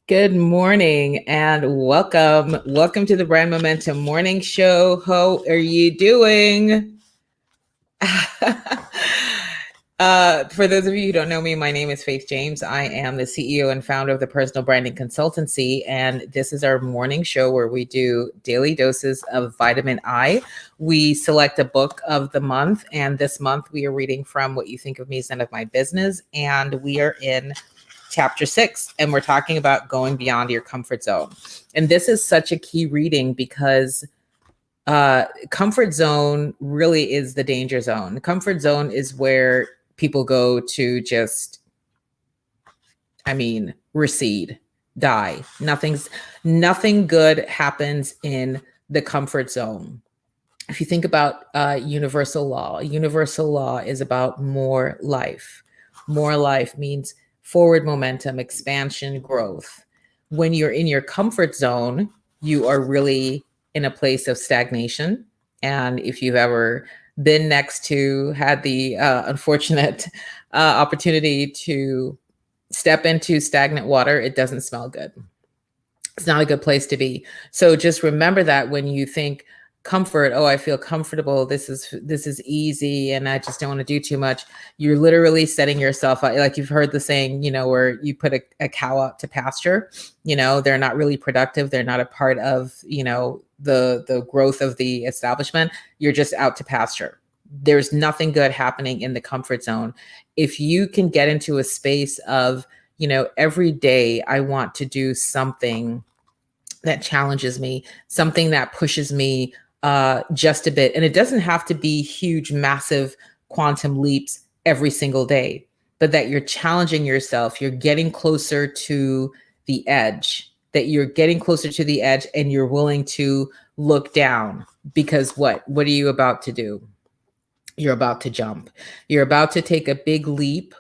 Good morning and welcome. Welcome to the Brand Momentum Morning Show. How are you doing? For those of you who don't know me, my name is Faith James. I am the CEO and founder of the Personal Branding Consultancy, and this is our morning show where we do daily doses of vitamin I. We select a book of the month, and this month we are reading from What You Think of Me is None of My Business, and we are in chapter 6, and we're talking about going beyond your comfort zone. And this is such a key reading because comfort zone really is the danger zone. Comfort zone is where people go to just, recede, die. Nothing good happens in the comfort zone. If you think about universal law is about more life. More life means forward momentum, expansion, growth. When you're in your comfort zone, you are really in a place of stagnation. And if you've ever been had the unfortunate opportunity to step into stagnant water, it doesn't smell good. It's not a good place to be. So just remember that when you think comfort, oh, I feel comfortable, this is easy and I just don't want to do too much, you're literally setting yourself up. Like you've heard the saying, where you put a cow out to pasture, they're not really productive, they're not a part of the growth of the establishment, you're just out to pasture. There's nothing good happening in the comfort zone. If you can get into a space of every day I want to do something that challenges me, something that pushes me just a bit. And it doesn't have to be huge, massive quantum leaps every single day, but that you're challenging yourself, you're getting closer to the edge, and you're willing to look down. Because what are you about to do? You're about to jump. You're about to take a big leap,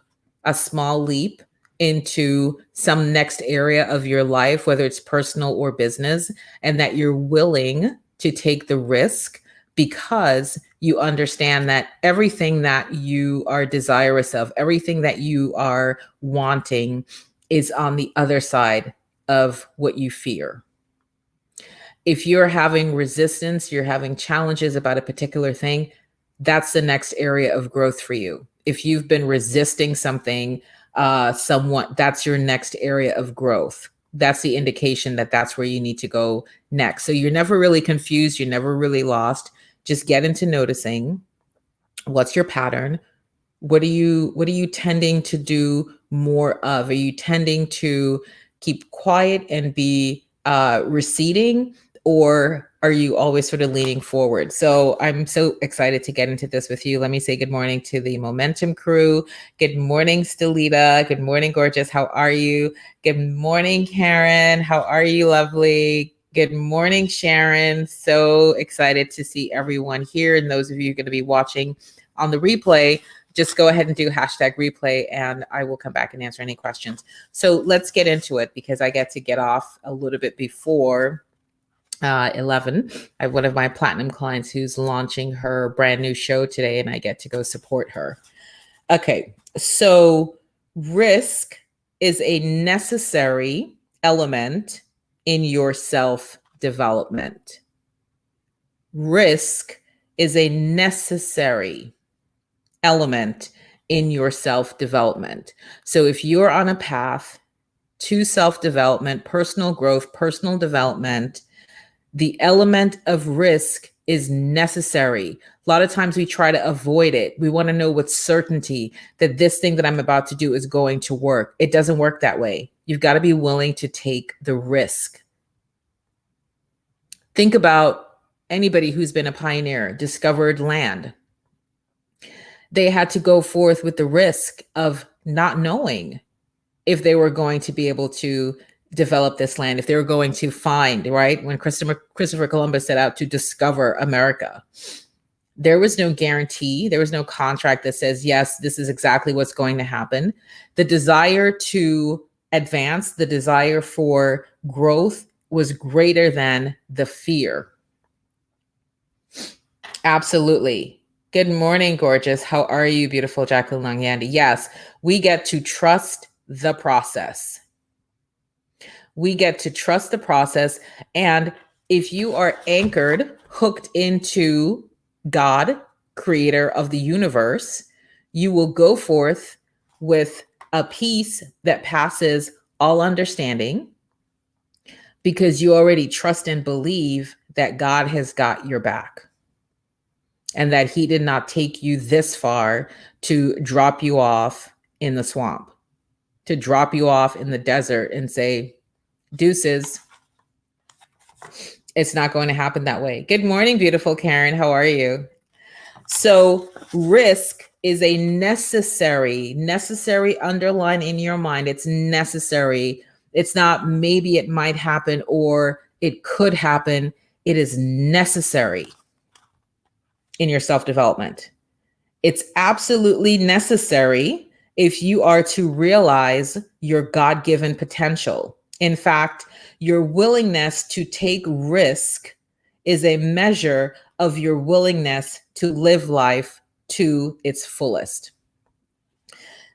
a small leap into some next area of your life, whether it's personal or business, and that you're willing to take the risk because you understand that everything that you are desirous of, everything that you are wanting is on the other side of what you fear. If you're having resistance, you're having challenges about a particular thing, that's the next area of growth for you. If you've been resisting something, somewhat, that's your next area of growth. That's the indication that that's where you need to go next. So you're never really confused. You're never really lost. Just get into noticing what's your pattern. What are you tending to do more of? Are you tending to keep quiet and be receding, or are you always sort of leaning forward? So I'm so excited to get into this with you. Let me say good morning to the Momentum crew. Good morning, Stelita. Good morning, gorgeous. How are you? Good morning, Karen. How are you, lovely? Good morning, Sharon. So excited to see everyone here. And those of you who are going to be watching on the replay, just go ahead and do #replay and I will come back and answer any questions. So let's get into it because I get to get off a little bit before 11. I have one of my platinum clients who's launching her brand new show today and I get to go support her. Okay, so risk is a necessary element in your self-development. Risk is a necessary element in your self-development. So if you're on a path to self-development, personal growth, personal development, the element of risk is necessary. A lot of times we try to avoid it. We want to know with certainty that this thing that I'm about to do is going to work. It doesn't work that way. You've got to be willing to take the risk. Think about anybody who's been a pioneer, discovered land. They had to go forth with the risk of not knowing if they were going to be able to develop this land, if they were going to find, right? When Christopher Columbus set out to discover America, there was no guarantee. There was no contract that says, yes, this is exactly what's going to happen. The desire to advance, the desire for growth was greater than the fear. Absolutely. Good morning, gorgeous. How are you, beautiful Jacqueline Langyandi? Yes, we get to trust the process. We get to trust the process. And if you are anchored, hooked into God, creator of the universe, you will go forth with a peace that passes all understanding because you already trust and believe that God has got your back and that he did not take you this far to drop you off in the swamp, to drop you off in the desert and say, deuces. It's not going to happen that way. Good morning, beautiful Karen. How are you? So risk is a necessary underline in your mind. It's necessary. It's not maybe it might happen or it could happen. It is necessary in your self-development. It's absolutely necessary if you are to realize your God-given potential. In fact, your willingness to take risk is a measure of your willingness to live life to its fullest.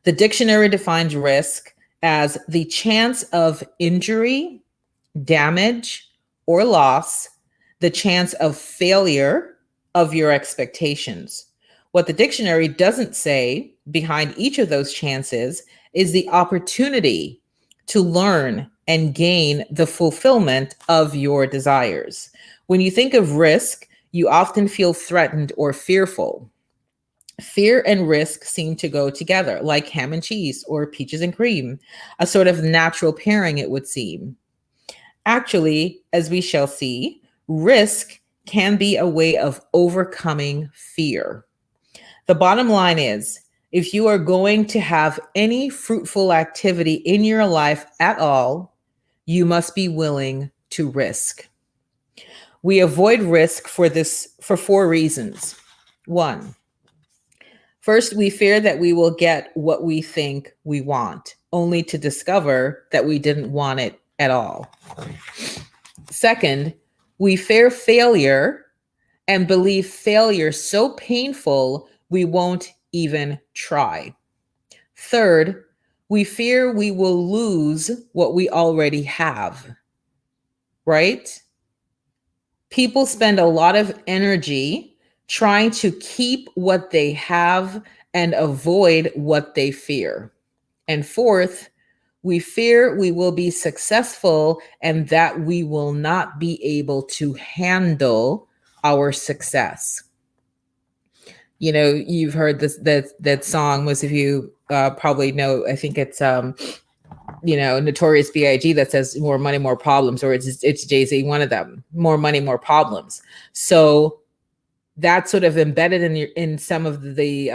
The dictionary defines risk as the chance of injury, damage, or loss, the chance of failure of your expectations. What the dictionary doesn't say behind each of those chances is the opportunity to learn and gain the fulfillment of your desires. When you think of risk, you often feel threatened or fearful. Fear and risk seem to go together, like ham and cheese or peaches and cream, a sort of natural pairing, it would seem. Actually, as we shall see, risk can be a way of overcoming fear. The bottom line is, if you are going to have any fruitful activity in your life at all, you must be willing to risk. We avoid risk for 4 reasons. 1, first, we fear that we will get what we think we want, only to discover that we didn't want it at all. Second, we fear failure and believe failure so painful we won't even try. Third, we fear we will lose what we already have, right? People spend a lot of energy trying to keep what they have and avoid what they fear. And fourth, we fear we will be successful and that we will not be able to handle our success. You know, you've heard that song. Most of you probably know. I think it's Notorious B.I.G. that says "More money, more problems," or it's Jay-Z, one of them. More money, more problems. So that's sort of embedded in some of the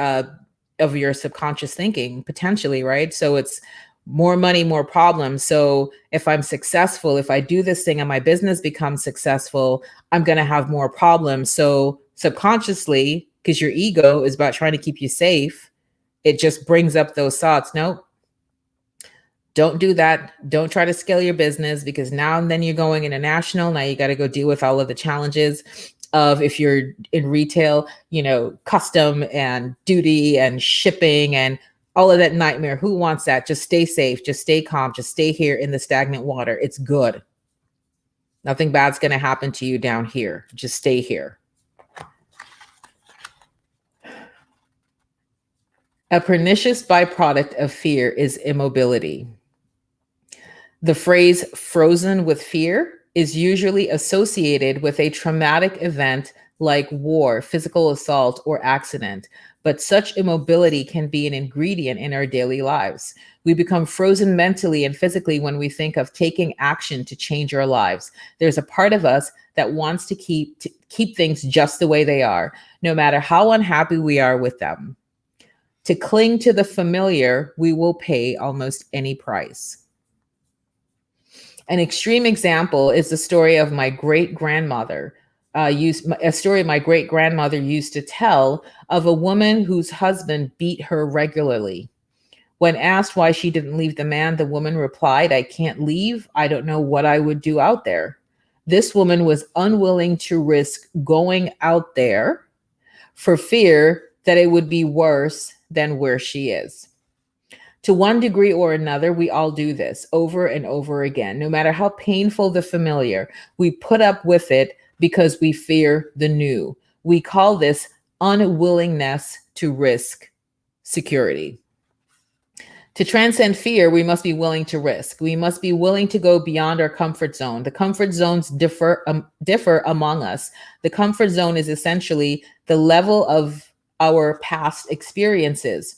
of your subconscious thinking potentially, right? So it's more money, more problems. So if I'm successful, if I do this thing and my business becomes successful, I'm going to have more problems. So subconsciously, because your ego is about trying to keep you safe, it just brings up those thoughts. No, don't do that. Don't try to scale your business because now and then you're going international. Now you got to go deal with all of the challenges of, if you're in retail, custom and duty and shipping and all of that nightmare. Who wants that? Just stay safe. Just stay calm. Just stay here in the stagnant water. It's good. Nothing bad's going to happen to you down here. Just stay here. A pernicious byproduct of fear is immobility. The phrase frozen with fear is usually associated with a traumatic event like war, physical assault, or accident. But such immobility can be an ingredient in our daily lives. We become frozen mentally and physically when we think of taking action to change our lives. There's a part of us that wants to keep things just the way they are, no matter how unhappy we are with them. To cling to the familiar, we will pay almost any price. An extreme example is the story of my great-grandmother. A story my great-grandmother used to tell of a woman whose husband beat her regularly. When asked why she didn't leave the man, the woman replied, "I can't leave. I don't know what I would do out there." This woman was unwilling to risk going out there for fear that it would be worse than where she is. To one degree or another, we all do this over and over again. No matter how painful the familiar, we put up with it because we fear the new. We call this unwillingness to risk security. To transcend fear, we must be willing to risk. We must be willing to go beyond our comfort zone. The comfort zones differ among us. The comfort zone is essentially the level of our past experiences.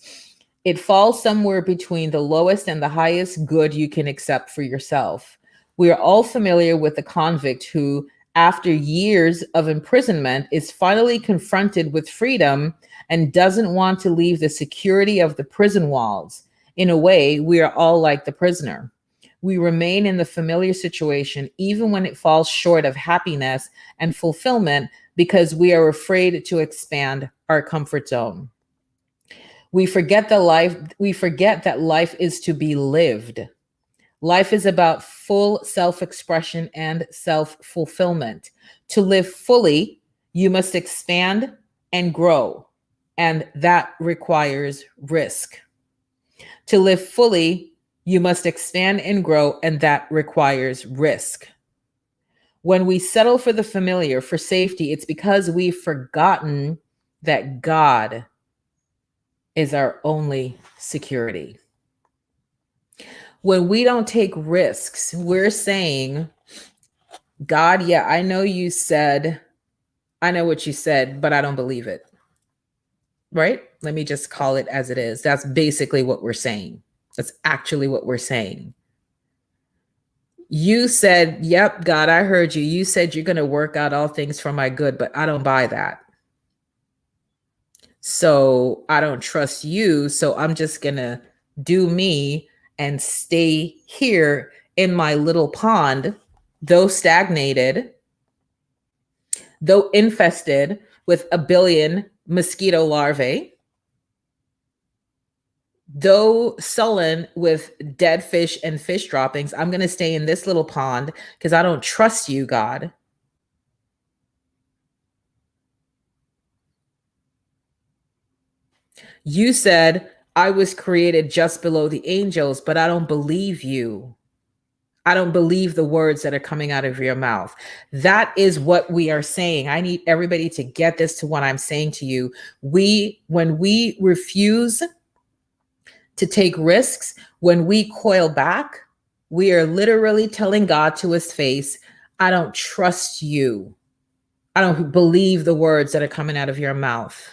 It falls somewhere between the lowest and the highest good you can accept for yourself. We are all familiar with the convict who, after years of imprisonment, is finally confronted with freedom and doesn't want to leave the security of the prison walls. In a way, we are all like the prisoner. We remain in the familiar situation even when it falls short of happiness and fulfillment because we are afraid to expand our comfort zone. We forget that life is to be lived. Life is about full self-expression and self-fulfillment. To live fully, you must expand and grow, and that requires risk. To live fully, you must expand and grow, and that requires risk. When we settle for the familiar, for safety, it's because we've forgotten that God is our only security. When we don't take risks, we're saying, God, yeah, I know what you said, but I don't believe it. Right? Let me just call it as it is. That's basically what we're saying. That's actually what we're saying. You said, yep, God, I heard you. You said you're going to work out all things for my good, but I don't buy that. So I don't trust you. So I'm just going to do me and stay here in my little pond, though stagnated, though infested with a billion mosquito larvae, though sullen with dead fish and fish droppings. I'm going to stay in this little pond because I don't trust you, God. You said I was created just below the angels, but I don't believe you. I don't believe the words that are coming out of your mouth. That is what we are saying. I need everybody to get this to what I'm saying to you. When we refuse to take risks, when we coil back, we are literally telling God to his face, I don't trust you. I don't believe the words that are coming out of your mouth.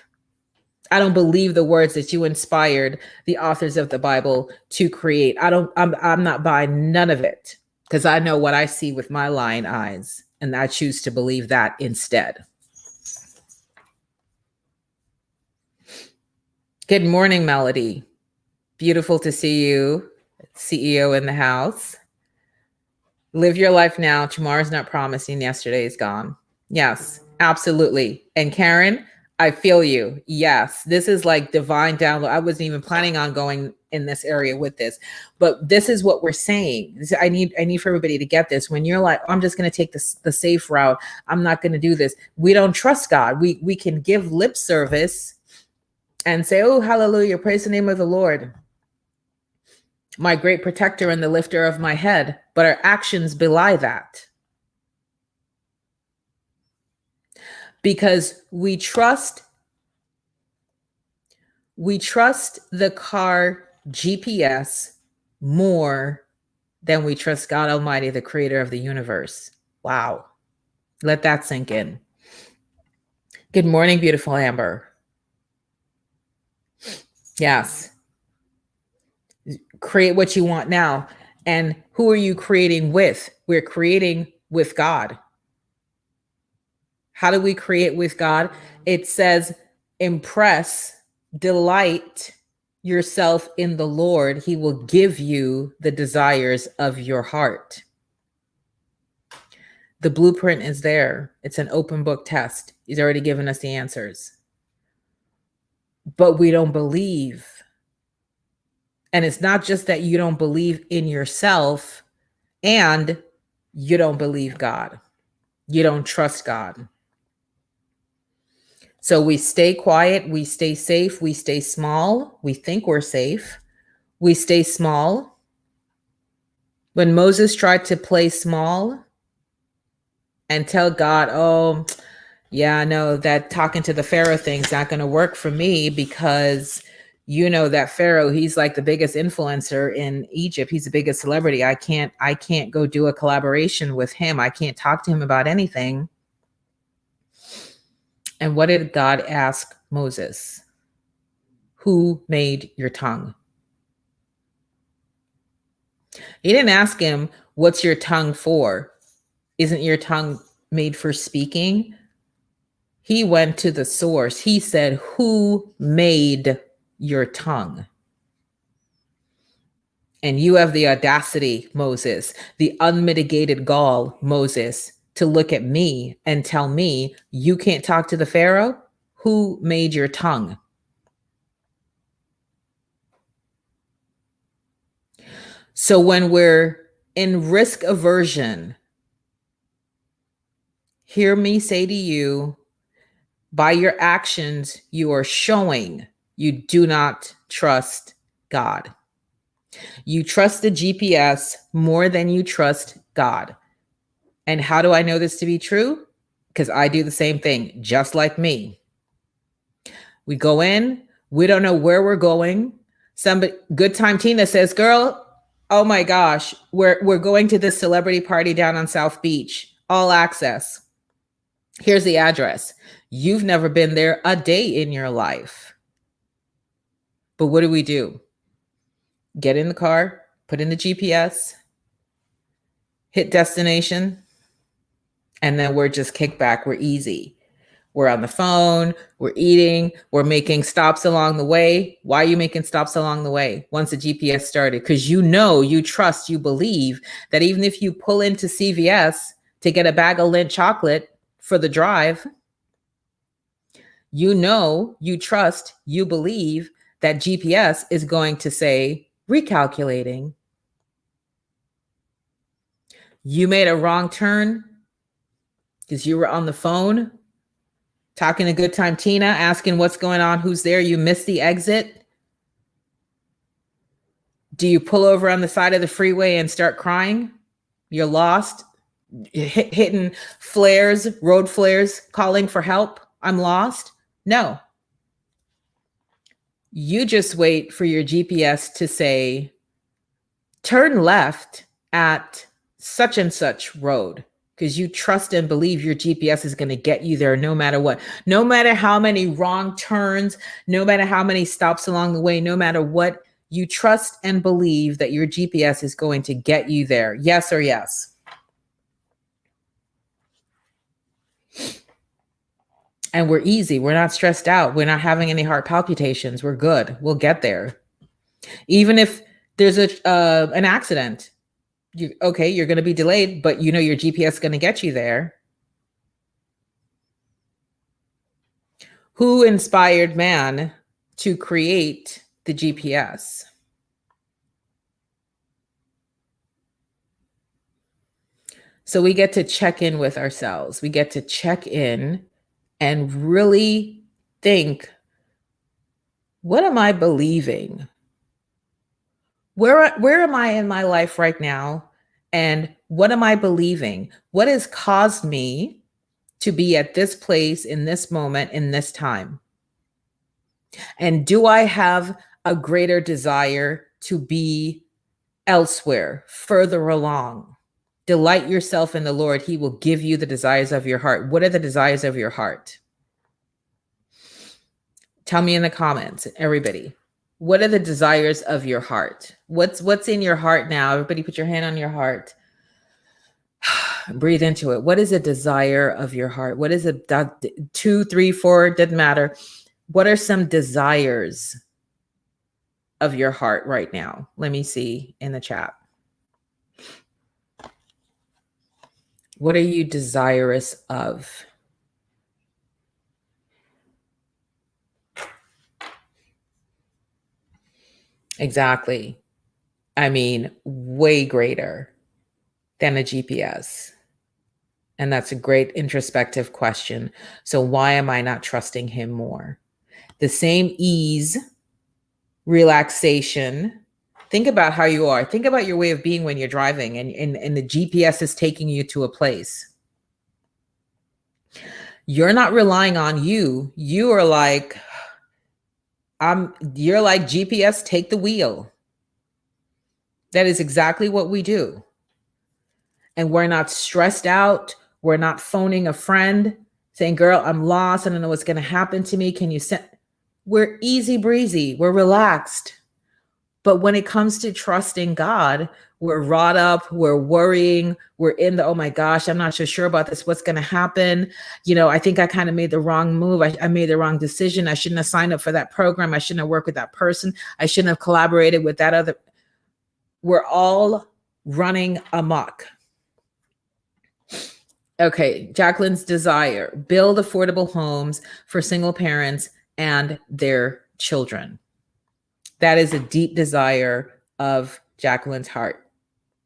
I don't believe the words that you inspired the authors of the Bible to create. I'm not buying none of it because I know what I see with my lying eyes, and I choose to believe that instead. Good morning, Melody. Beautiful to see you, CEO in the house. Live your life now. Tomorrow's not promising. Yesterday is gone. Yes, absolutely. And Karen, I feel you. Yes, this is like divine download. I wasn't even planning on going in this area with this, but this is what we're saying. I need for everybody to get this. When you're like, I'm just going to take the safe route, I'm not going to do this. We don't trust God. We can give lip service and say, oh, hallelujah, praise the name of the Lord, my great protector and the lifter of my head. But our actions belie that. Because we trust the car GPS more than we trust God Almighty, the creator of the universe. Wow. Let that sink in. Good morning, beautiful Amber. Yes. Create what you want now. And who are you creating with? We're creating with God. How do we create with God? It says, impress, delight yourself in the Lord. He will give you the desires of your heart. The blueprint is there. It's an open book test. He's already given us the answers. But we don't believe. And it's not just that you don't believe in yourself and you don't believe God. You don't trust God. So we stay quiet, we stay safe, we stay small, we think we're safe. We stay small. When Moses tried to play small and tell God, oh, yeah, no, that talking to the Pharaoh thing's not going to work for me because you know that Pharaoh, he's like the biggest influencer in Egypt. He's the biggest celebrity. I can't go do a collaboration with him. I can't talk to him about anything. And what did God ask Moses? Who made your tongue? He didn't ask him, what's your tongue for? Isn't your tongue made for speaking? He went to the source. He said, who made your tongue? And you have the audacity, Moses, the unmitigated gall, Moses, to look at me and tell me you can't talk to the Pharaoh? Who made your tongue? So when we're in risk aversion, hear me say to you, by your actions, you are showing you do not trust God. You trust the GPS more than you trust God. And how do I know this to be true? Because I do the same thing, just like me. We go in, we don't know where we're going. Somebody, Good Time Tina says, girl, oh my gosh, we're going to this celebrity party down on South Beach, all access. Here's the address. You've never been there a day in your life. But what do? Get in the car, put in the GPS, hit destination, and then we're just kicked back. We're easy. We're on the phone, we're eating, we're making stops along the way. Why are you making stops along the way once the GPS started? Because you know, you trust, you believe that even if you pull into CVS to get a bag of Lindt chocolate for the drive, you know, you trust, you believe that GPS is going to say, recalculating. You made a wrong turn because you were on the phone talking to Good Time Tina, asking what's going on, who's there. You missed the exit. Do you pull over on the side of the freeway and start crying? You're lost, hitting flares, road flares, calling for help. I'm lost. No. You just wait for your GPS to say, turn left at such and such road, because you trust and believe your GPS is going to get you there no matter what. No matter how many wrong turns, no matter how many stops along the way, no matter what, you trust and believe that your GPS is going to get you there. Yes or yes? And we're easy. We're not stressed out. We're not having any heart palpitations. We're good. We'll get there. Even if there's an accident, you're going to be delayed, but you know your GPS is going to get you there. Who inspired man to create the GPS? So we get to check in with ourselves. We get to check in and really think, what am I believing? Where am I in my life right now? And what am I believing? What has caused me to be at this place, in this moment, in this time? And do I have a greater desire to be elsewhere, further along? Delight yourself in the Lord. He will give you the desires of your heart. What are the desires of your heart? Tell me in the comments, everybody. What are the desires of your heart? What's in your heart now? Everybody put your hand on your heart. Breathe into it. What is a desire of your heart? What is it? 2, 3, 4, doesn't matter. What are some desires of your heart right now? Let me see in the chat. What are you desirous of? Exactly. I mean, way greater than a GPS. And that's a great introspective question. So why am I not trusting him more? The same ease, relaxation, Think about how you are. Think about your way of being when you're driving and the GPS is taking you to a place. You're not relying on you. You are like, you're like, GPS, take the wheel. That is exactly what we do. And we're not stressed out. We're not phoning a friend saying, girl, I'm lost. I don't know what's going to happen to me. Can you send? We're easy breezy. We're relaxed. But when it comes to trusting God, we're wrought up, we're worrying, we're in the, oh my gosh, I'm not so sure about this. What's going to happen? You know, I think I kind of made the wrong move. I made the wrong decision. I shouldn't have signed up for that program. I shouldn't have worked with that person. I shouldn't have collaborated with that other. We're all running amok. Okay, Jacqueline's desire, build affordable homes for single parents and their children. That is a deep desire of Jacqueline's heart.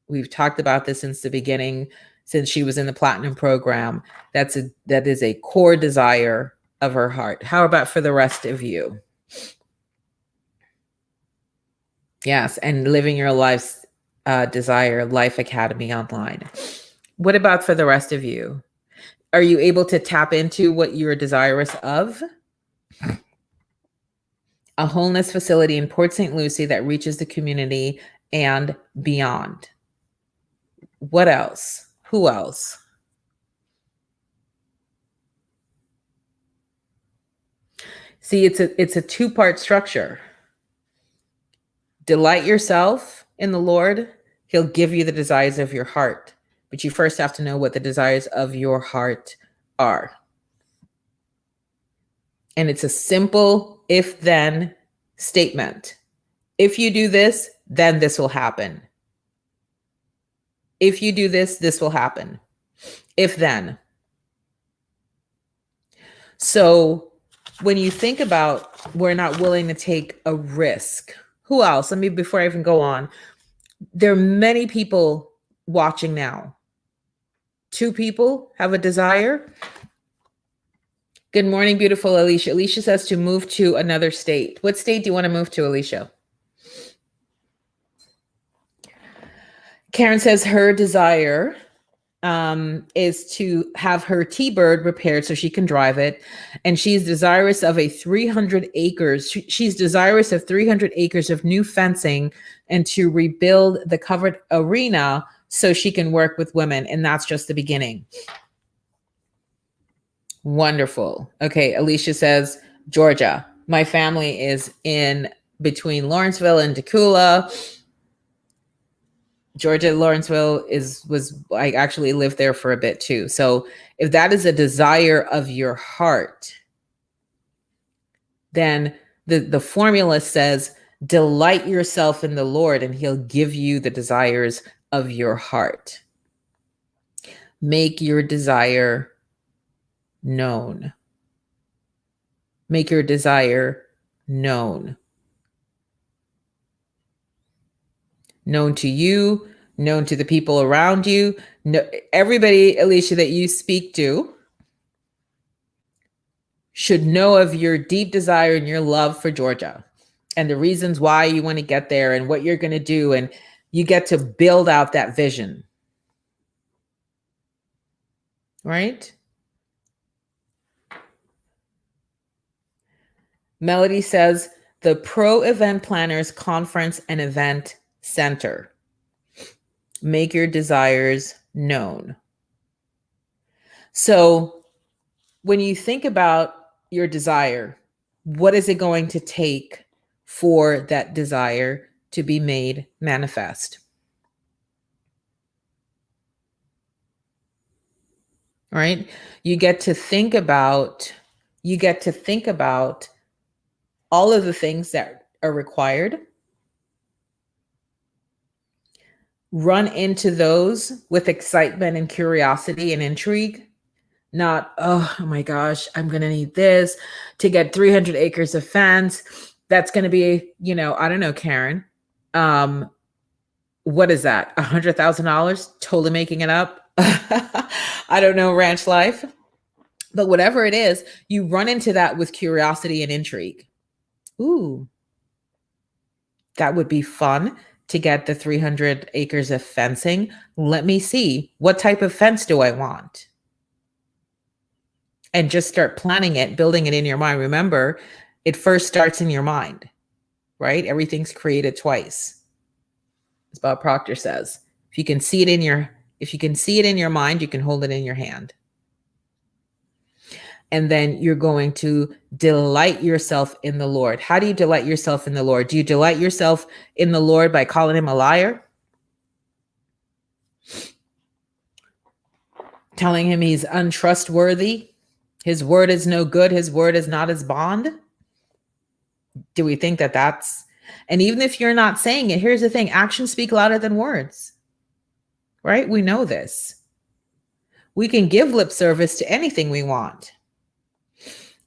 We've talked about this since the beginning, since she was in the Platinum program. That is a core desire of her heart. How about for the rest of you? Yes, and living your life's desire, Life Academy Online. What about for the rest of you? Are you able to tap into what you're desirous of? A wholeness facility in Port St. Lucie that reaches the community and beyond. What else? Who else? See, it's a two-part structure. Delight yourself in the Lord. He'll give you the desires of your heart. But you first have to know what the desires of your heart are. And it's a simple if-then statement. If you do this, then this will happen. If you do this, this will happen. If then. So when you think about we're not willing to take a risk, who else? Let me, before I even go on, there are many people watching now. 2 people have a desire. Good morning, beautiful Alicia. Alicia says to move to another state. What state do you want to move to, Alicia? Karen says her desire is to have her T-Bird repaired so she can drive it. And she's desirous of a 300 acres. She's desirous of 300 acres of new fencing and to rebuild the covered arena so she can work with women. And that's just the beginning. Wonderful. Okay, Alicia says, Georgia. My family is in between Lawrenceville and Decula. Georgia, Lawrenceville I actually lived there for a bit too. So if that is a desire of your heart, then the formula says, delight yourself in the Lord and he'll give you the desires of your heart. Make your desire known. Make your desire known. Known to you, known to the people around you. Everybody, Alicia, that you speak to should know of your deep desire and your love for Georgia and the reasons why you want to get there and what you're going to do. And you get to build out that vision. Right? Melody says, the Pro Event Planners Conference and Event Center. Make your desires known. So when you think about your desire, what is it going to take for that desire to be made manifest? All right? You get to think about all of the things that are required. Run into those with excitement and curiosity and intrigue. Not, oh my gosh, I'm going to need this to get 300 acres of fence. That's going to be, I don't know, Karen. What is that? $100,000? Totally making it up. I don't know, ranch life. But whatever it is, you run into that with curiosity and intrigue. Ooh, that would be fun. to get the 300 acres of fencing. Let me see, what type of fence do I want? And just start planning it, building it in your mind. Remember, it first starts in your mind, right? Everything's created twice. As Bob Proctor says. If you can see it in your mind, you can hold it in your hand. And then you're going to delight yourself in the Lord. How do you delight yourself in the Lord? Do you delight yourself in the Lord by calling him a liar? Telling him he's untrustworthy? His word is no good. His word is not his bond? Do we think that that's... And even if you're not saying it, here's the thing. Actions speak louder than words. Right? We know this. We can give lip service to anything we want.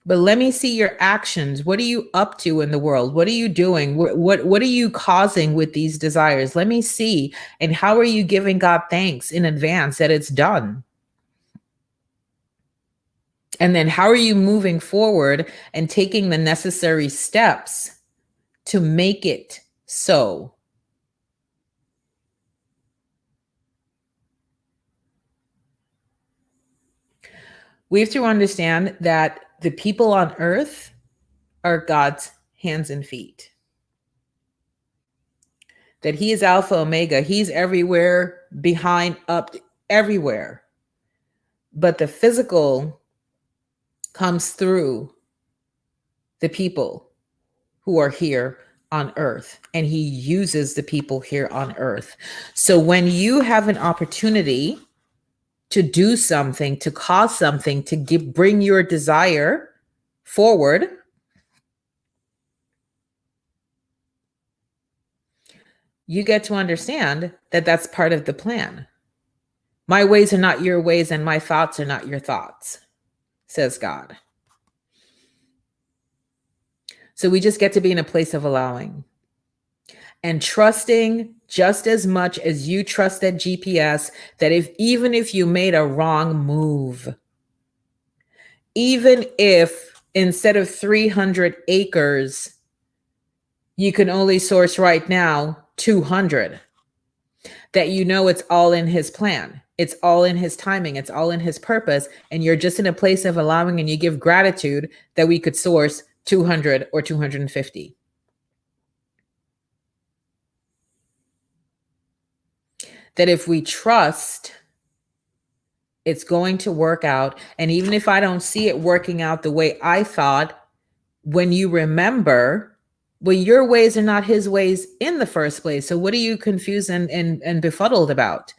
But let me see your actions. What are you up to in the world? What are you doing? What are you causing with these desires? Let me see. And how are you giving God thanks in advance that it's done? And then how are you moving forward and taking the necessary steps to make it so? We have to understand that the people on earth are God's hands and feet. That he is Alpha, Omega. He's everywhere, behind, up, everywhere. But the physical comes through the people who are here on earth, and he uses the people here on earth. So when you have an opportunity to do something, to cause something, to bring your desire forward, you get to understand that that's part of the plan. My ways are not your ways, and my thoughts are not your thoughts, says God. So we just get to be in a place of allowing and trusting just as much as you trust that GPS, that even if you made a wrong move, even if instead of 300 acres, you can only source right now 200, that you know it's all in his plan. It's all in his timing. It's all in his purpose. And you're just in a place of allowing, and you give gratitude that we could source 200 or 250. That if we trust, it's going to work out. And even if I don't see it working out the way I thought, when you remember, well, your ways are not his ways in the first place. So what are you confused and befuddled about?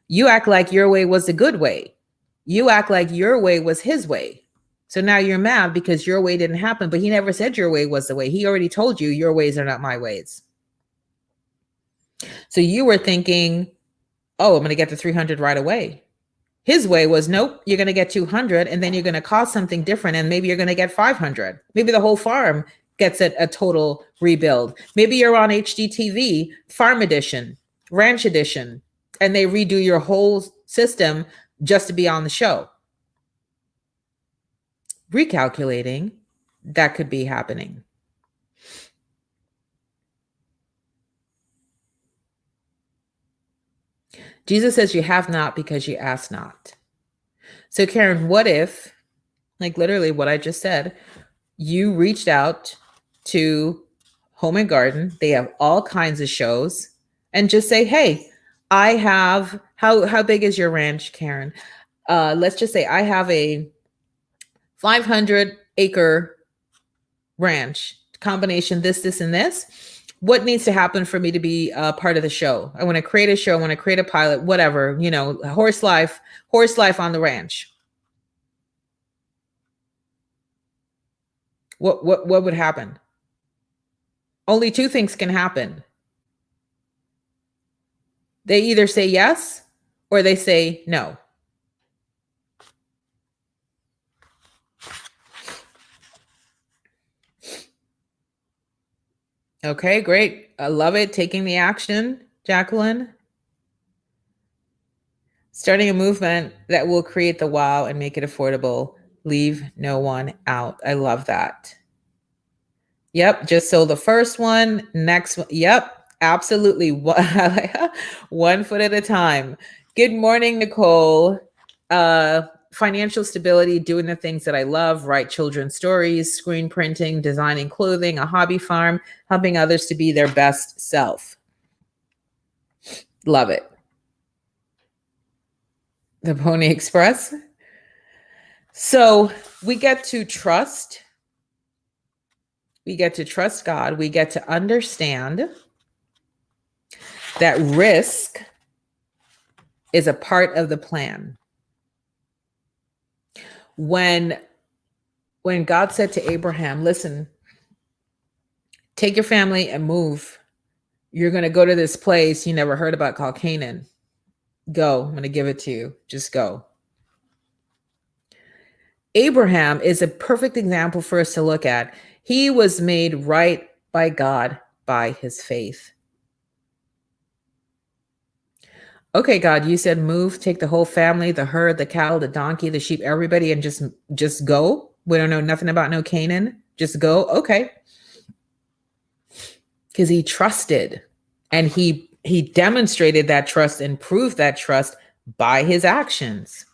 You act like your way was the good way. You act like your way was his way. So now you're mad because your way didn't happen, but he never said your way was the way. He already told you your ways are not my ways. So you were thinking, oh, I'm going to get to 300 right away. His way was, nope, you're going to get 200, and then you're going to cause something different, and maybe you're going to get 500. Maybe the whole farm gets a total rebuild. Maybe you're on HGTV, Farm Edition, Ranch Edition, and they redo your whole system just to be on the show. Recalculating, that could be happening. Jesus says you have not because you ask not. So Karen, what if, like literally what I just said, you reached out to Home and Garden, they have all kinds of shows, and just say, hey, I have, how big is your ranch, Karen? Let's just say I have a 500 acre ranch, combination this, and this. What needs to happen for me to be a part of the show? I want to create a show. I want to create a pilot, whatever, horse life on the ranch. What would happen? Only two things can happen. They either say yes or they say no. Okay, great. I love it. Taking the action, Jacqueline. Starting a movement that will create the wow and make it affordable. Leave no one out. I love that. Yep. Just so the first one, next one. Yep. Absolutely. One foot at a time. Good morning, Nicole. Financial stability, doing the things that I love, write children's stories, screen printing, designing clothing, a hobby farm, helping others to be their best self. Love it. The Pony Express. So we get to trust. We get to trust God. We get to understand that risk is a part of the plan. When God said to Abraham, listen, take your family and move. You're going to go to this place you never heard about called Canaan. Go. I'm going to give it to you. Just go. Abraham is a perfect example for us to look at. He was made right by God by his faith. Okay, God, you said move, take the whole family, the herd, the cattle, the donkey, the sheep, everybody, and just go. We don't know nothing about no Canaan. Just go. Okay. Because he trusted, and he demonstrated that trust and proved that trust by his actions.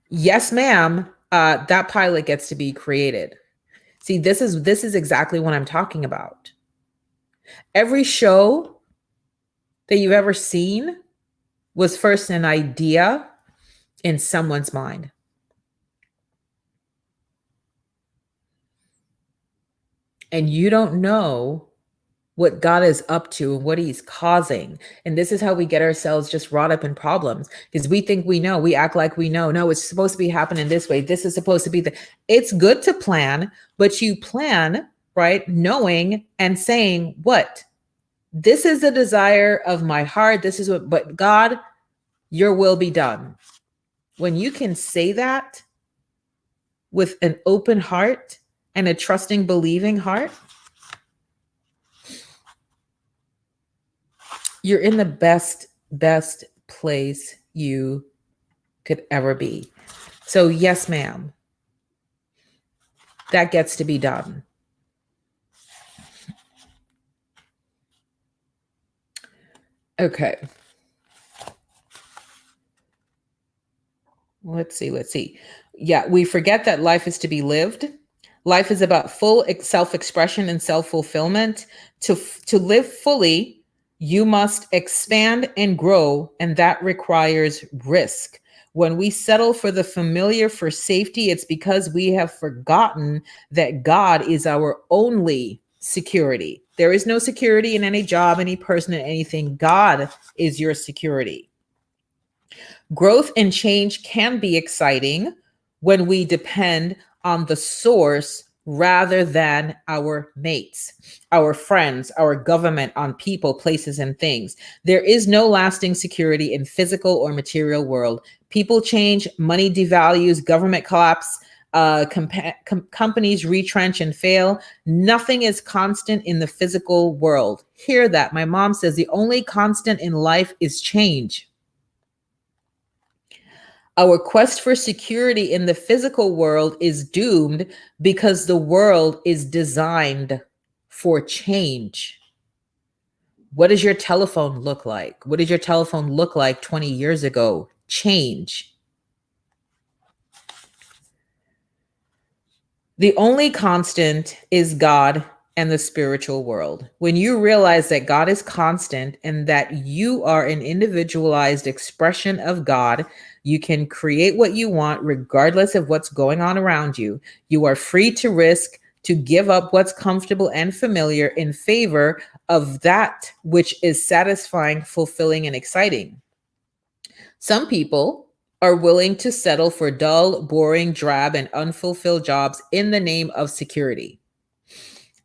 Yes, ma'am. That pilot gets to be created. See, this is exactly what I'm talking about. Every show that you've ever seen was first an idea in someone's mind. And you don't know what God is up to and what he's causing. And this is how we get ourselves just wrought up in problems, because we think we know, we act like we know. No, it's supposed to be happening this way. This is supposed to be it's good to plan, but you plan, right? Knowing and saying what? This is the desire of my heart. This is what, but God, your will be done. When you can say that with an open heart and a trusting, believing heart, you're in the best place you could ever be. So yes, ma'am, that gets to be done. Okay. Let's see. Yeah, we forget that life is to be lived. Life is about full self-expression and self-fulfillment. To live fully, you must expand and grow, and that requires risk. When we settle for the familiar for safety, it's because we have forgotten that God is our only security. There is no security in any job, any person, in anything. God is your security. Growth and change can be exciting when we depend on the source rather than our mates, our friends, our government, on people, places, and things. There is no lasting security in physical or material world. People change, money devalues, government collapse, companies retrench and fail. Nothing is constant in the physical world. Hear that. My mom says the only constant in life is change. Our quest for security in the physical world is doomed because the world is designed for change. What does your telephone look like? What did your telephone look like 20 years ago? Change. The only constant is God and the spiritual world. When you realize that God is constant and that you are an individualized expression of God, you can create what you want regardless of what's going on around you. You are free to risk, to give up what's comfortable and familiar in favor of that which is satisfying, fulfilling, and exciting. Some people are willing to settle for dull, boring, drab, and unfulfilled jobs in the name of security.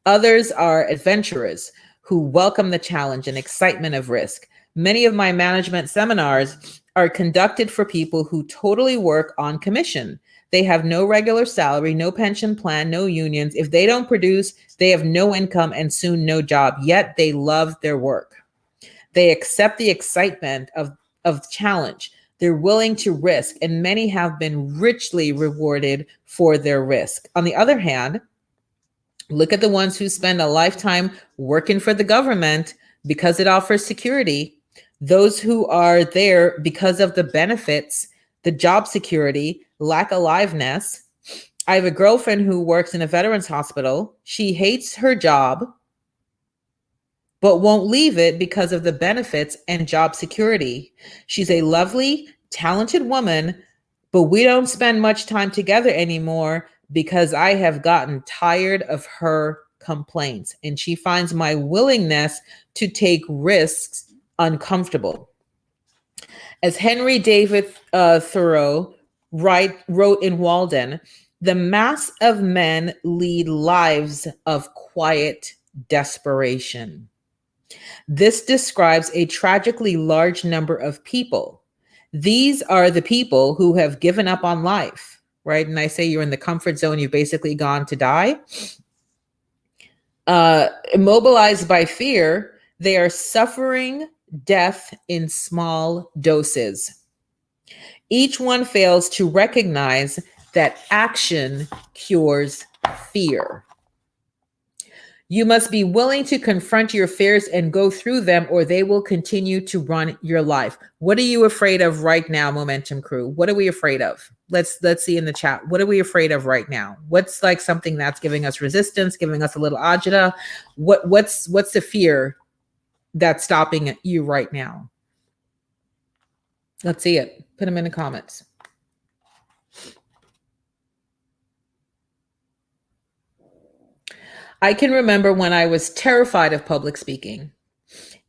Others are adventurers who welcome the challenge and excitement of risk. Many of my management seminars are conducted for people who totally work on commission. They have no regular salary, no pension plan, no unions. If they don't produce, they have no income and soon no job, yet they love their work. They accept the excitement of challenge. They're willing to risk, and many have been richly rewarded for their risk. On the other hand, Look at the ones who spend a lifetime working for the government because it offers security. Those who are there because of the benefits, the job security, lack aliveness. I have a girlfriend who works in a veterans hospital. She hates her job, but won't leave it because of the benefits and job security. She's a lovely, talented woman, but we don't spend much time together anymore because I have gotten tired of her complaints, and she finds my willingness to take risks uncomfortable. As Henry David Thoreau wrote in Walden, the mass of men lead lives of quiet desperation. This describes a tragically large number of people. These are the people who have given up on life, right? And I say you're in the comfort zone, you've basically gone to die. Immobilized by fear, they are suffering death in small doses. Each one fails to recognize that action cures fear. You must be willing to confront your fears and go through them, or they will continue to run your life. What are you afraid of right now, Momentum Crew? What are we afraid of? Let's see in the chat. What are we afraid of right now? What's like something that's giving us resistance, giving us a little agita? What's the fear that's stopping you right now? Let's see it. Put them in the comments. I can remember when I was terrified of public speaking.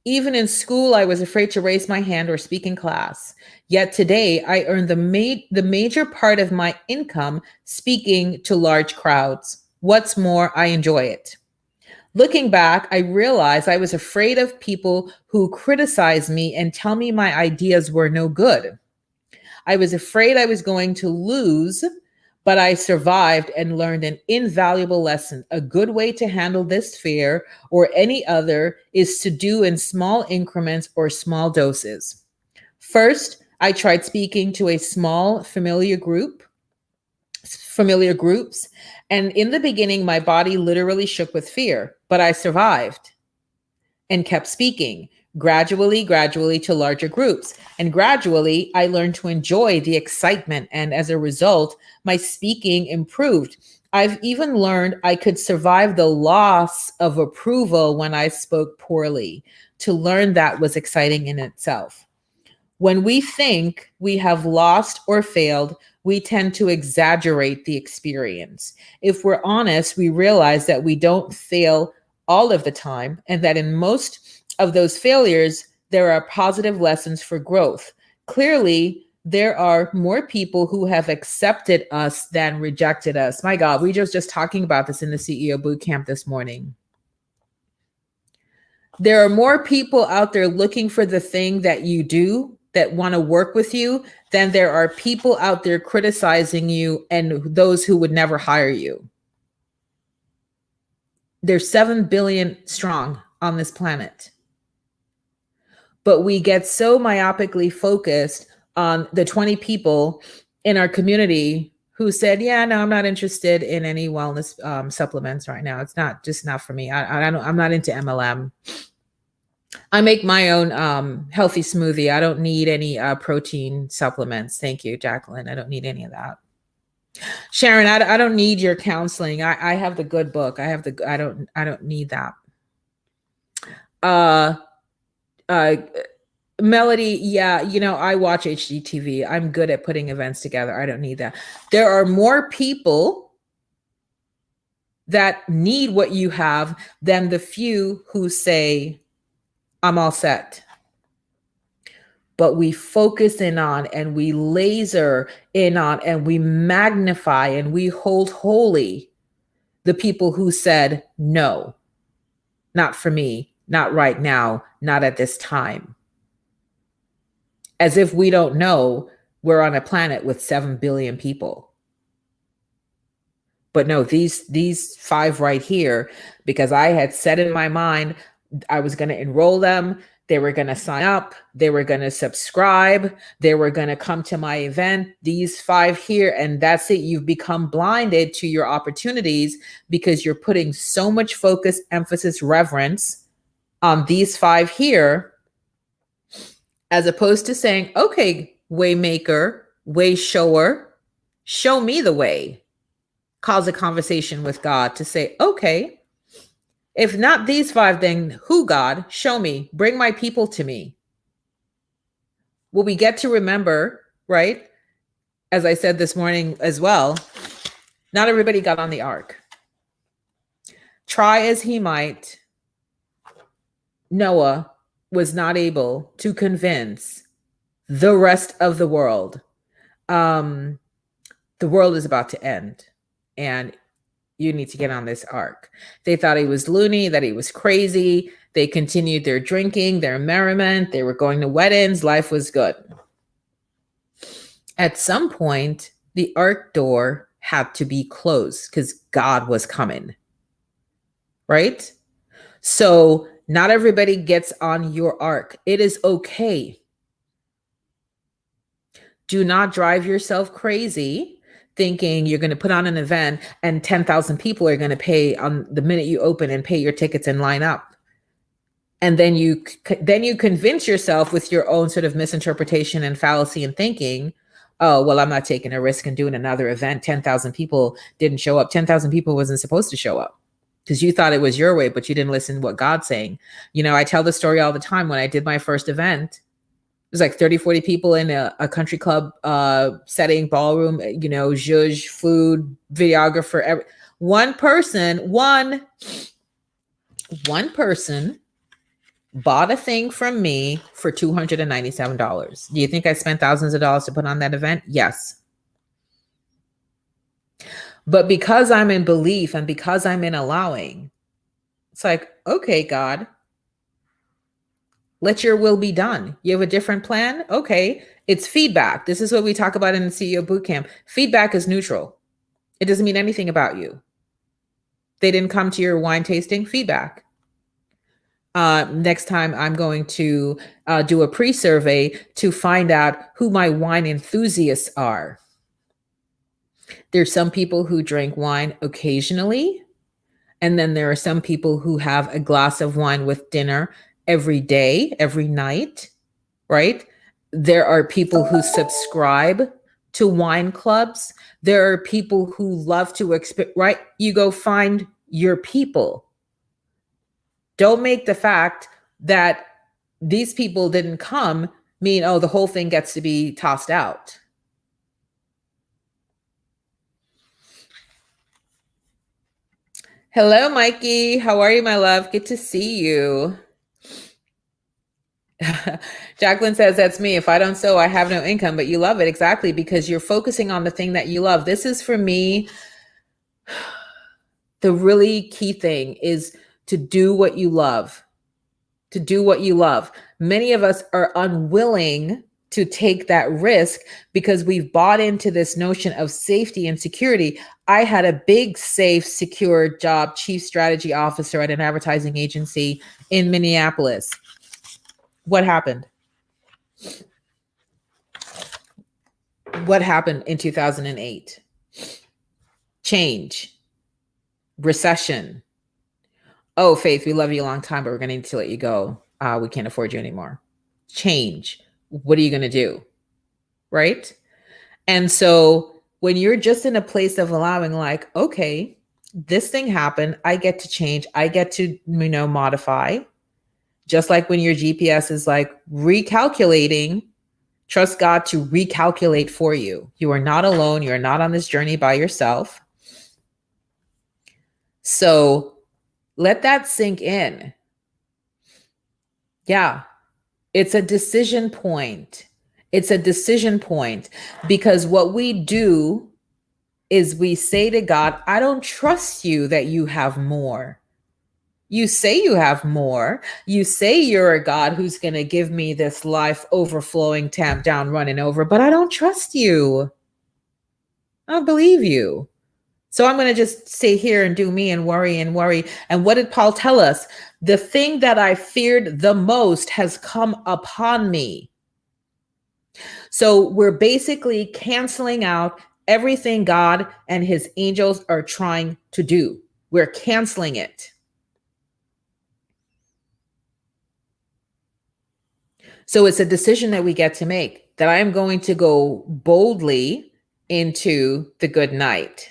Even in school, I was afraid to raise my hand or speak in class. Yet today, I earn the major part of my income speaking to large crowds. What's more, I enjoy it. Looking back, I realized I was afraid of people who criticize me and tell me my ideas were no good. I was afraid I was going to lose, but I survived and learned an invaluable lesson. A good way to handle this fear or any other is to do in small increments or small doses. First, I tried speaking to a small familiar groups. And in the beginning, my body literally shook with fear, but I survived and kept speaking. Gradually to larger groups. And gradually, I learned to enjoy the excitement. And as a result, my speaking improved. I've even learned I could survive the loss of approval when I spoke poorly. To learn that was exciting in itself. When we think we have lost or failed, we tend to exaggerate the experience. If we're honest, we realize that we don't fail all of the time, and that in most of those failures, there are positive lessons for growth. Clearly, there are more people who have accepted us than rejected us. My God, we just talking about this in the CEO Bootcamp this morning. There are more people out there looking for the thing that you do, that want to work with you, than there are people out there criticizing you and those who would never hire you. There's 7 billion strong on this planet. But we get so myopically focused on the 20 people in our community who said, yeah, no, I'm not interested in any wellness supplements right now. It's not for me. I'm not into MLM. I make my own healthy smoothie. I don't need any protein supplements. Thank you, Jacqueline. I don't need any of that. Sharon, I don't need your counseling. I have the good book. I don't need that. Melody, yeah, I watch HGTV. I'm good at putting events together. I don't need that. There are more people that need what you have than the few who say, I'm all set. But we focus in on, and we laser in on, and we magnify, and we hold holy the people who said, no, not for me, not right now, not at this time. As if we don't know we're on a planet with 7 billion people. But no, these 5 right here, because I had set in my mind I was going to enroll them, They were going to sign up. They were going to subscribe. They were going to come to my event, these 5 here. And that's it. You've become blinded to your opportunities because you're putting so much focus, emphasis, reverence on these 5 here, as opposed to saying, okay, way maker, way shower, show me the way. Cause a conversation with God to say, okay, if not these 5, then who, God? Show me. Bring my people to me. Well, we get to remember, right? As I said this morning as well, not everybody got on the ark. Try as he might, Noah was not able to convince the rest of the world. The world is about to end, and you need to get on this ark. They thought he was loony, that he was crazy. They continued their drinking, their merriment. They were going to weddings. Life was good. At some point, the ark door had to be closed because God was coming, right? So not everybody gets on your ark. It is okay. Do not drive yourself crazy thinking you're going to put on an event and 10,000 people are going to pay on the minute you open and pay your tickets and line up. And then you convince yourself with your own sort of misinterpretation and fallacy and thinking, oh, well, I'm not taking a risk and doing another event. 10,000 people didn't show up. 10,000 people wasn't supposed to show up because you thought it was your way, but you didn't listen to what God's saying. You know, I tell the story all the time. When I did my first event, it was like 30, 40 people in a country club setting, ballroom, you know, zhuzh, food, videographer. One person bought a thing from me for $297. Do you think I spent thousands of dollars to put on that event? Yes. But because I'm in belief and because I'm in allowing, it's like, okay, God, let your will be done. You have a different plan? Okay. It's feedback. This is what we talk about in the CEO Bootcamp. Feedback is neutral. It doesn't mean anything about you. They didn't come to your wine tasting. Feedback. Next time I'm going to do a pre-survey to find out who my wine enthusiasts are. There's some people who drink wine occasionally. And then there are some people who have a glass of wine with dinner every day, every night, right? There are people who subscribe to wine clubs. There are people who love to right? You go find your people. Don't make the fact that these people didn't come mean, oh, the whole thing gets to be tossed out. Hello, Mikey. How are you, my love? Good to see you. Jacqueline says, that's me. If I don't sew, I have no income, but you love it. Exactly. Because you're focusing on the thing that you love. This is for me. The really key thing is to do what you love, to do what you love. Many of us are unwilling to take that risk because we've bought into this notion of safety and security. I had a big, safe, secure job, chief strategy officer at an advertising agency in Minneapolis. What happened? What happened in 2008? Change, recession. Oh, Faith, we love you a long time, but we're going to need to let you go. We can't afford you anymore. Change. What are you going to do? Right? And so when you're just in a place of allowing, like, okay, this thing happened. I get to change. I get to, modify. Just like when your GPS is like recalculating, trust God to recalculate for you. You are not alone. You're not on this journey by yourself. So let that sink in. Yeah, it's a decision point. It's a decision point because what we do is we say to God, I don't trust you that you have more. You say you have more. You say you're a God who's going to give me this life overflowing, tamp down, running over, but I don't trust you. I don't believe you. So I'm going to just stay here and do me and worry and worry. And what did Paul tell us? The thing that I feared the most has come upon me. So we're basically canceling out everything God and his angels are trying to do. We're canceling it. So it's a decision that we get to make, that I am going to go boldly into the good night.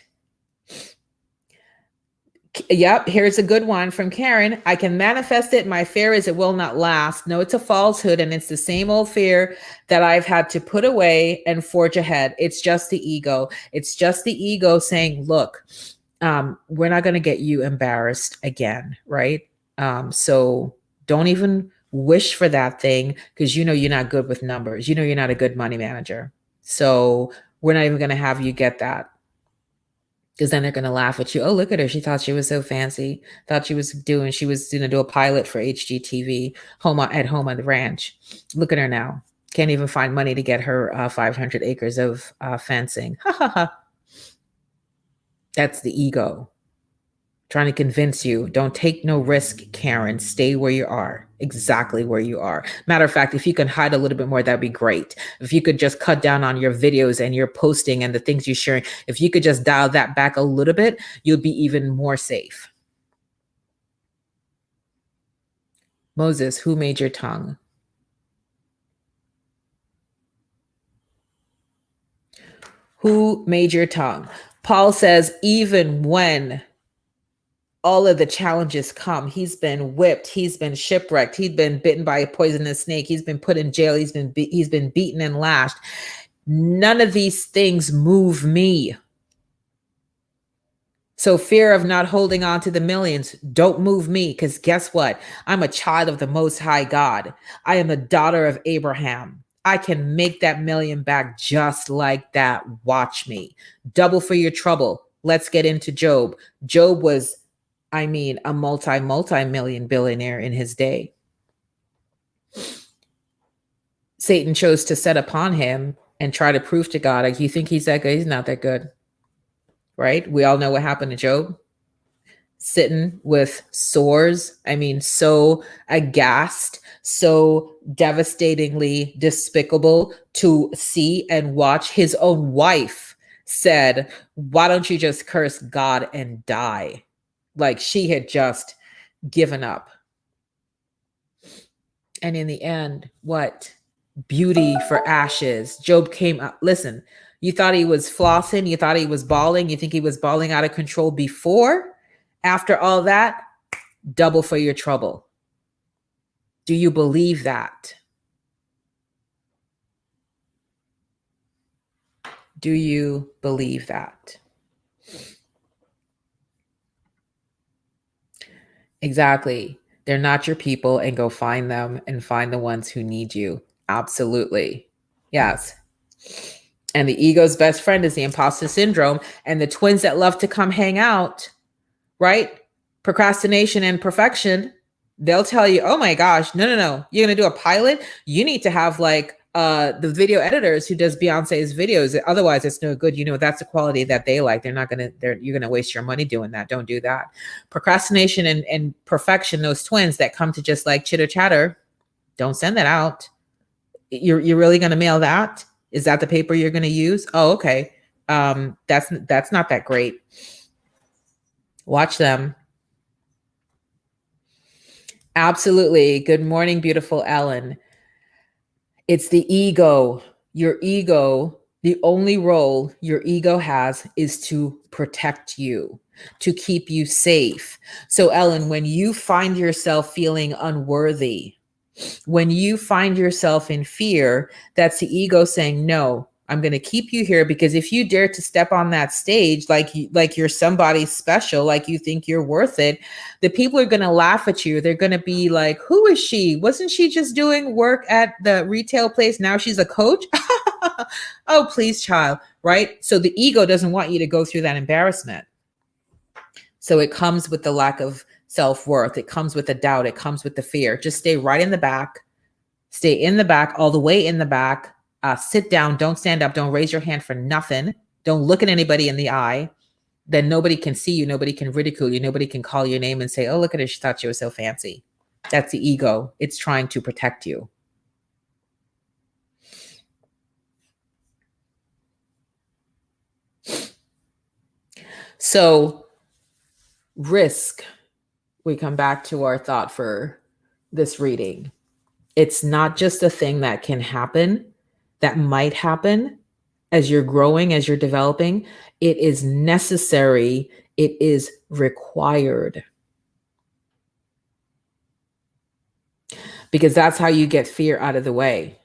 Yep, here's a good one from Karen. I can manifest it. My fear is it will not last. No, it's a falsehood, and it's the same old fear that I've had to put away and forge ahead. It's just the ego. It's just the ego saying, look, we're not going to get you embarrassed again, right? So don't even wish for that thing, because you know you're not good with numbers. You know you're not a good money manager. So we're not even going to have you get that. Because then they're going to laugh at you. Oh, look at her. She thought she was so fancy. Thought she was going to do a pilot for HGTV at home on the ranch. Look at her now. Can't even find money to get her 500 acres of fencing. Ha ha ha. That's the ego trying to convince you. Don't take no risk, Karen. Stay where you are, exactly where you are. Matter of fact, if you can hide a little bit more, that'd be great. If you could just cut down on your videos and your posting and the things you're sharing, if you could just dial that back a little bit, you'll be even more safe. Moses, who made your tongue? Who made your tongue? Paul says, even when all of the challenges come, he's been whipped, he's been shipwrecked, he's been bitten by a poisonous snake, he's been put in jail, he's been beaten and lashed. None of these things move me. So fear of not holding on to the millions don't move me, because guess what? I'm a child of the Most High God. I am a daughter of Abraham. I can make that million back just like that. Watch me. Double for your trouble. Let's get into Job. Job was, a multi-million billionaire in his day. Satan chose to set upon him and try to prove to God, like, you think he's that good? He's not that good. Right? We all know what happened to Job. Sitting with sores. So aghast, so devastatingly despicable to see and watch. His own wife said, why don't you just curse God and die? Like she had just given up. And in the end, what? Beauty for ashes. Job came up. Listen, you thought he was flossing. You thought he was bawling. You think he was bawling out of control before? After all that, double for your trouble. Do you believe that? Do you believe that? Exactly. They're not your people, and go find them and find the ones who need you. Absolutely. Yes. And the ego's best friend is the imposter syndrome, and the twins that love to come hang out, right? Procrastination and perfection. They'll tell you, oh my gosh, no. You're going to do a pilot? You need to have like the video editors who does Beyonce's videos. Otherwise, it's no good. That's the quality that they like. You're going to waste your money doing that. Don't do that. Procrastination and perfection, those twins that come to just like chitter chatter, don't send that out. You're really going to mail that? Is that the paper you're going to use? Oh, okay. That's not that great. Watch them. Absolutely. Good morning, beautiful Ellen. It's the ego. Your ego, the only role your ego has is to protect you, to keep you safe. So, Ellen, when you find yourself feeling unworthy, when you find yourself in fear, that's the ego saying, no, I'm going to keep you here, because if you dare to step on that stage like you're somebody special, like you think you're worth it, the people are going to laugh at you. They're going to be like, who is she? Wasn't she just doing work at the retail place? Now she's a coach? Oh, please, child, right? So the ego doesn't want you to go through that embarrassment. So it comes with the lack of self-worth. It comes with the doubt. It comes with the fear. Just stay right in the back. Stay in the back, all the way in the back. Sit down. Don't stand up. Don't raise your hand for nothing. Don't look at anybody in the eye. then nobody can see you, nobody can ridicule you, nobody can call your name and say, oh, look at her, she thought she was so fancy. That's the ego. It's trying to protect you. So risk, we come back to our thought for this reading. It's not just a thing that can happen, that might happen as you're growing, as you're developing. It is necessary. It is required. Because that's how you get fear out of the way,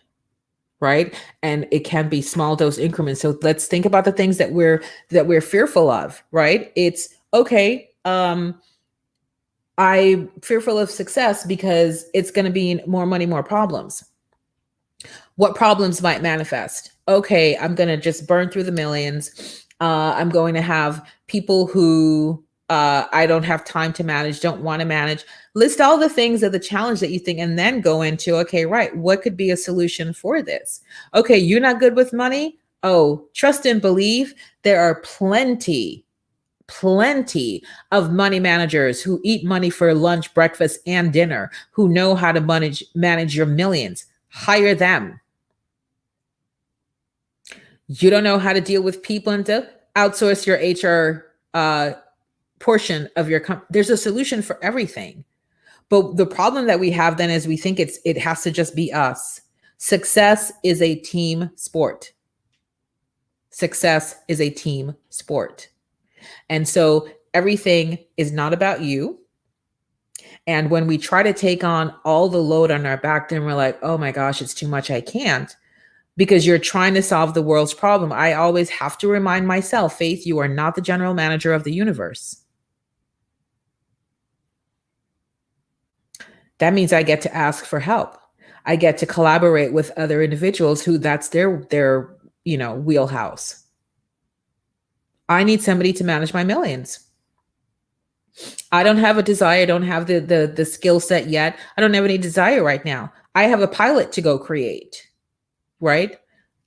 right? And it can be small dose increments. So let's think about the things that we're fearful of, right? It's okay. I'm fearful of success because it's going to be more money, more problems. What problems might manifest? Okay, I'm going to just burn through the millions. I'm going to have people who I don't have time to manage, don't want to manage. List all the things of the challenge that you think, and then go into, okay, right, what could be a solution for this? Okay, you're not good with money? Oh, trust and believe. There are plenty of money managers who eat money for lunch, breakfast, and dinner, who know how to manage your millions. Hire them. You don't know how to deal with people and to outsource your HR portion of your company. There's a solution for everything. But the problem that we have then is we think it has to just be us. Success is a team sport. Success is a team sport. And so everything is not about you. And when we try to take on all the load on our back, then we're like, oh my gosh, it's too much. I can't. Because you're trying to solve the world's problem. I always have to remind myself, Faith, you are not the general manager of the universe. That means I get to ask for help. I get to collaborate with other individuals who that's their wheelhouse. I need somebody to manage my millions. I don't have a desire. I don't have the skill set yet. I don't have any desire right now. I have a pilot to go create, right?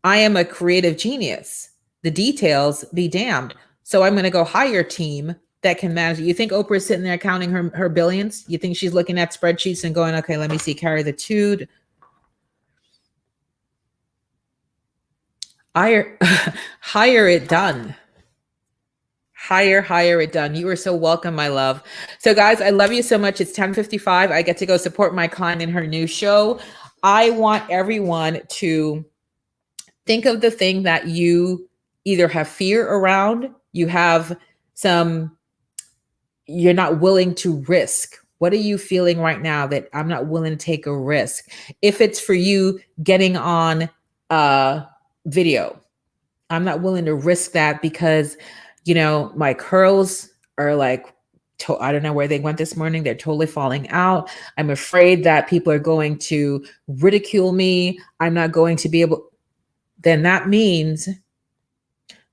I am a creative genius. The details be damned. So I'm going to go hire a team that can manage it. You think Oprah's sitting there counting her billions? You think she's looking at spreadsheets and going, okay, let me see, carry the two. Hire it done. Hire it done. You are so welcome, my love. So guys, I love you so much. It's 10:55. I get to go support my client in her new show. I want everyone to think of the thing that you either have fear around, you're not willing to risk. What are you feeling right now that I'm not willing to take a risk? If it's for you getting on video, I'm not willing to risk that because my curls are like, I don't know where they went this morning. They're totally falling out. I'm afraid that people are going to ridicule me. I'm not going to be able. Then that means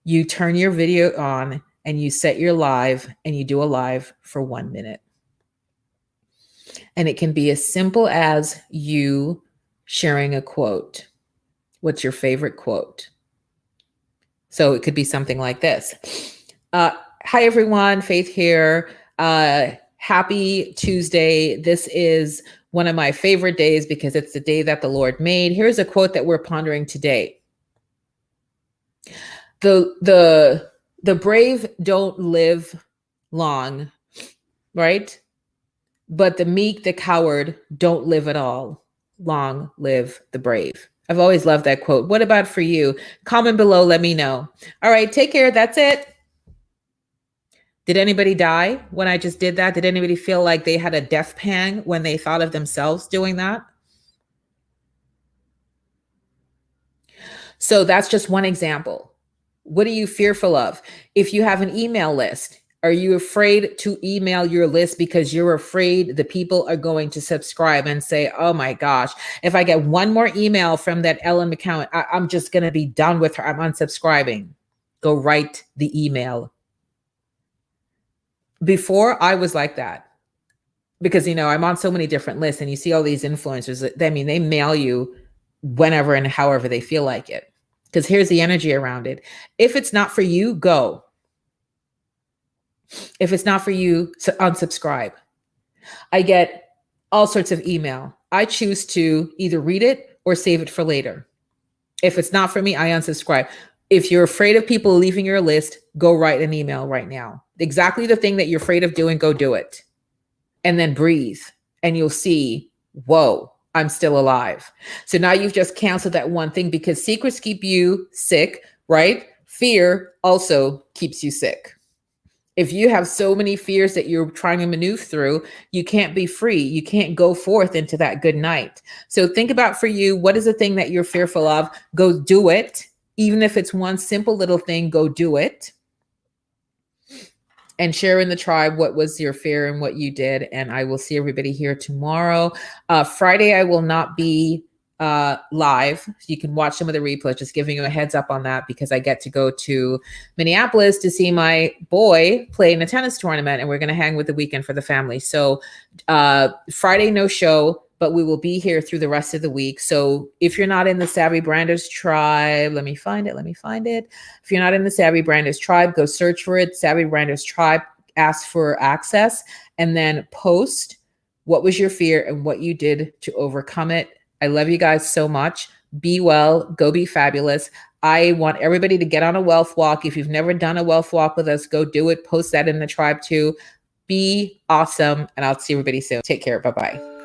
you turn your video on and you set your live and you do a live for 1 minute. And it can be as simple as you sharing a quote. What's your favorite quote? So it could be something like this. Hi, everyone. Faith here. Happy Tuesday. This is one of my favorite days because it's the day that the Lord made. Here's a quote that we're pondering today. The brave don't live long, right? But the meek, the coward don't live at all. Long live the brave. I've always loved that quote. What about for you? Comment below, let me know. All right, take care. That's it. Did anybody die when I just did that? Did anybody feel like they had a death pang when they thought of themselves doing that? So that's just one example. What are you fearful of? If you have an email list, are you afraid to email your list because you're afraid the people are going to subscribe and say, oh my gosh, if I get one more email from that Ellen account, I'm just going to be done with her. I'm unsubscribing. Go write the email. Before I was like that because, I'm on so many different lists and you see all these influencers. I mean, they mail you whenever and however they feel like it. Because here's the energy around it. If it's not for you, go. If it's not for you, unsubscribe. I get all sorts of email. I choose to either read it or save it for later. If it's not for me, I unsubscribe. If you're afraid of people leaving your list, go write an email right now. Exactly the thing that you're afraid of doing, go do it. And then breathe, and you'll see, whoa, I'm still alive. So now you've just canceled that one thing, because secrets keep you sick, right? Fear also keeps you sick. If you have so many fears that you're trying to maneuver through, you can't be free. You can't go forth into that good night. So think about, for you, what is the thing that you're fearful of? Go do it. Even if it's one simple little thing, go do it. And share in the tribe what was your fear and what you did. And I will see everybody here tomorrow. Friday, I will not be live. You can watch some of the replays, just giving you a heads up on that, because I get to go to Minneapolis to see my boy play in a tennis tournament, and we're going to hang with the weekend for the family. So Friday, no show, but we will be here through the rest of the week. So if you're not in the Savvy Branders tribe, let me find it. If you're not in the Savvy Branders tribe, go search for it. Savvy Branders tribe, ask for access, and then post what was your fear and what you did to overcome it. I love you guys so much. Be well, go be fabulous. I want everybody to get on a wealth walk. If you've never done a wealth walk with us, go do it. Post that in the tribe too. Be awesome. And I'll see everybody soon. Take care. Bye-bye.